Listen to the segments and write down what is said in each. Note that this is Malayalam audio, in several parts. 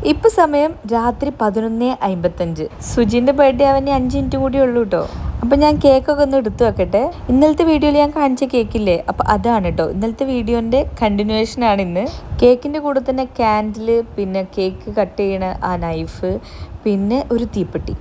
ഇപ്പം സമയം രാത്രി 11:55. സുജിൻ്റെ ബർത്ത്ഡേ അവന് 5 മിനിറ്റും കൂടി ഉള്ളൂ കേട്ടോ. അപ്പം ഞാൻ കേക്കൊക്കെ ഒന്ന് എടുത്തു വെക്കട്ടെ. ഇന്നലത്തെ വീഡിയോയിൽ ഞാൻ കാണിച്ച കേക്കില്ലേ, അപ്പം അതാണ് കേട്ടോ ഇന്നലത്തെ വീഡിയോൻ്റെ കണ്ടിന്യൂവേഷനാണ് ഇന്ന്. കേക്കിൻ്റെ കൂടെ തന്നെ ക്യാൻഡിൽ, പിന്നെ കേക്ക് കട്ട് ചെയ്യണ ആ നൈഫ്, പിന്നെ ഒരു തീപ്പെട്ടി.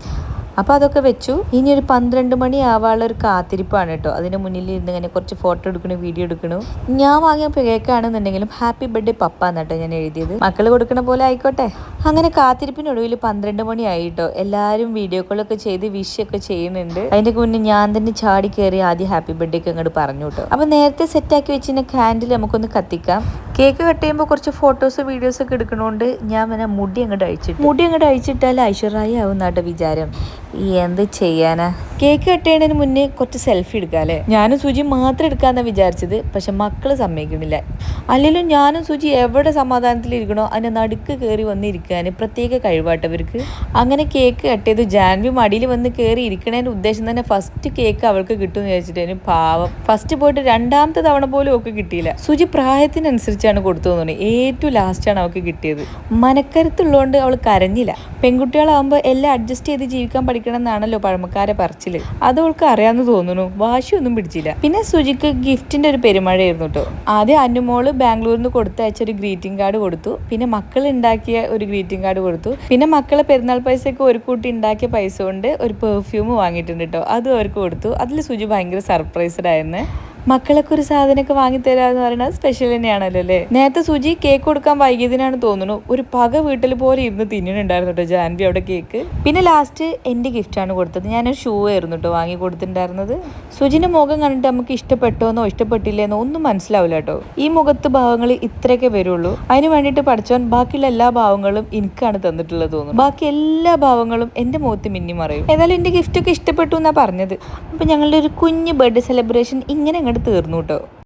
അപ്പോൾ അതൊക്കെ വെച്ചു. ഇനി ഒരു 12 മണി ആവാനുള്ള ഒരു കാത്തിരിപ്പാണ് കേട്ടോ. അതിന് മുന്നിൽ ഇരുന്ന് ഇങ്ങനെ കുറച്ച് ഫോട്ടോ എടുക്കണു, വീഡിയോ എടുക്കണു. ഞാൻ വാങ്ങിയ കേക്കാണെന്നുണ്ടെങ്കിലും ഹാപ്പി ബർത്ത്ഡേ പപ്പ എന്നാട്ടോ ഞാൻ എഴുതിയത്. മക്കൾ കൊടുക്കണ പോലെ ആയിക്കോട്ടെ. അങ്ങനെ കാത്തിരിപ്പിനൊടുവിൽ 12 മണി ആയിട്ടോ. എല്ലാവരും വീഡിയോ കോളൊക്കെ ചെയ്ത് വിഷൊക്കെ ചെയ്യുന്നുണ്ട്. അതിൻ്റെ മുന്നേ ഞാൻ തന്നെ ചാടി കയറി ആദ്യം ഹാപ്പി ബർത്ത്ഡേക്ക് അങ്ങോട്ട് പറഞ്ഞു കേട്ടോ. അപ്പോൾ നേരത്തെ സെറ്റാക്കി വെച്ചിരുന്ന ക്യാൻഡിൽ നമുക്കൊന്ന് കത്തിക്കാം. കേക്ക് കട്ട് ചെയ്യുമ്പോൾ കുറച്ച് ഫോട്ടോസ് വീഡിയോസ് ഒക്കെ എടുക്കണോണ്ട് ഞാൻ പിന്നെ മുടി അങ്ങോട്ട് അഴിച്ചിട്ടാൽ ഐശ്വര്യായി ആവും എന്നാട്ടോ വിചാരം. എന്ത് ചെയ്യാനാ. കേക്ക് കട്ട് ചെയ്യുന്നതിന് മുന്നേ കുറച്ച് സെൽഫി എടുക്കാം അല്ലേ. ഞാനും സുജി മാത്രം എടുക്കാമെന്നാണ് വിചാരിച്ചത്. പക്ഷെ മക്കൾ സമ്മതിക്കണില്ല. അല്ലെങ്കിലും ഞാനും സുജി എവിടെ സമാധാനത്തിലിരിക്കണോ അതിൻ്റെ നടുക്ക് കയറി വന്നിരിക്കാൻ പ്രത്യേക കഴിവാട്ടവർക്ക്. അങ്ങനെ കേക്ക് കട്ട് ചെയ്തു. ജാൻവി മടിയിൽ വന്ന് കയറി ഇരിക്കണേൻ്റെ ഉദ്ദേശം തന്നെ ഫസ്റ്റ് കേക്ക് അവൾക്ക് കിട്ടുമെന്ന് വിചാരിച്ചിട്ട് പാവം ഫസ്റ്റ് പോയിട്ട് രണ്ടാമത്തെ തവണ പോലും അവൾക്ക് കിട്ടിയില്ല. സുജി പ്രായത്തിനനുസരിച്ചാണ് കൊടുത്തു തോന്നുന്നത്. ഏറ്റവും ലാസ്റ്റാണ് അവൾക്ക് കിട്ടിയത്. മനക്കരുത്തുള്ളതുകൊണ്ട് അവൾ കരഞ്ഞില്ല. പെൺകുട്ടികളാകുമ്പോൾ എല്ലാം അഡ്ജസ്റ്റ് ചെയ്ത് ജീവിക്കാൻ പഠിക്കണം എന്നാണല്ലോ പഴമക്കാരെ പറച്ചില്. അത് അവൾക്ക് അറിയാമെന്ന് തോന്നുന്നു. വാശിയൊന്നും പിടിച്ചില്ല. പിന്നെ സുജിക്ക് ഗിഫ്റ്റിന്റെ ഒരു പെരുമഴയായിരുന്നു കേട്ടോ. ആദ്യം അനുമോള് ബാംഗ്ലൂരിൽ നിന്ന് കൊടുത്തയച്ച ഒരു ഗ്രീറ്റിംഗ് കാർഡ് കൊടുത്തു. പിന്നെ മക്കൾ ഉണ്ടാക്കിയ ഒരു ഗ്രീറ്റിംഗ് കാർഡ് കൊടുത്തു. പിന്നെ മക്കളെ പെരുന്നാൾ പൈസയൊക്കെ ഒരു കൂട്ടി ഉണ്ടാക്കിയ പൈസ കൊണ്ട് ഒരു പെർഫ്യൂം വാങ്ങിയിട്ടുണ്ട് കേട്ടോ. അതും അവർക്ക് കൊടുത്തു. അതിൽ സുജി ഭയങ്കര സർപ്രൈസ്ഡ് ആയിരുന്നു. മക്കളൊക്കെ ഒരു സാധനമൊക്കെ വാങ്ങിത്തരാന്ന് പറയുന്നത് സ്പെഷ്യൽ തന്നെയാണല്ലോ അല്ലേ. നേരത്തെ സുജി കേക്ക് കൊടുക്കാൻ വൈകിയതിനാണ് തോന്നുന്നു ഒരു പക വീട്ടിൽ പോലെ ഇരുന്ന് തിന്നുന്നുണ്ടായിരുന്നു കേട്ടോ ജാൻവി അവിടെ കേക്ക്. പിന്നെ ലാസ്റ്റ് എൻ്റെ ഗിഫ്റ്റാണ് കൊടുത്തത്. ഞാനൊരു ഷൂ ആയിരുന്നു കേട്ടോ വാങ്ങി കൊടുത്തിട്ടുണ്ടായിരുന്നത്. സുജിൻ്റെ മുഖം കണ്ടിട്ട് നമുക്ക് ഇഷ്ടപ്പെട്ടോന്നോ ഇഷ്ടപ്പെട്ടില്ലേന്നോ ഒന്നും മനസ്സിലാവില്ല കേട്ടോ. ഈ മുഖത്ത് ഭാവങ്ങൾ ഇത്രയൊക്കെ വരുള്ളൂ. അതിന് വേണ്ടിയിട്ട് പഠിച്ചവൻ ബാക്കിയുള്ള എല്ലാ ഭാവങ്ങളും എനിക്കാണ് തന്നിട്ടുള്ളത് തോന്നുന്നു. ബാക്കി എല്ലാ ഭാവങ്ങളും എൻ്റെ മുഖത്ത് മിന്നി മറയും. ഏതായാലും എൻ്റെ ഗിഫ്റ്റൊക്കെ ഇഷ്ടപ്പെട്ടു എന്നാണ് പറഞ്ഞത്. അപ്പം ഞങ്ങളുടെ ഒരു കുഞ്ഞ് ബർത്ത്ഡേ സെലിബ്രേഷൻ ഇങ്ങനെ തീർന്നു കേട്ടോ.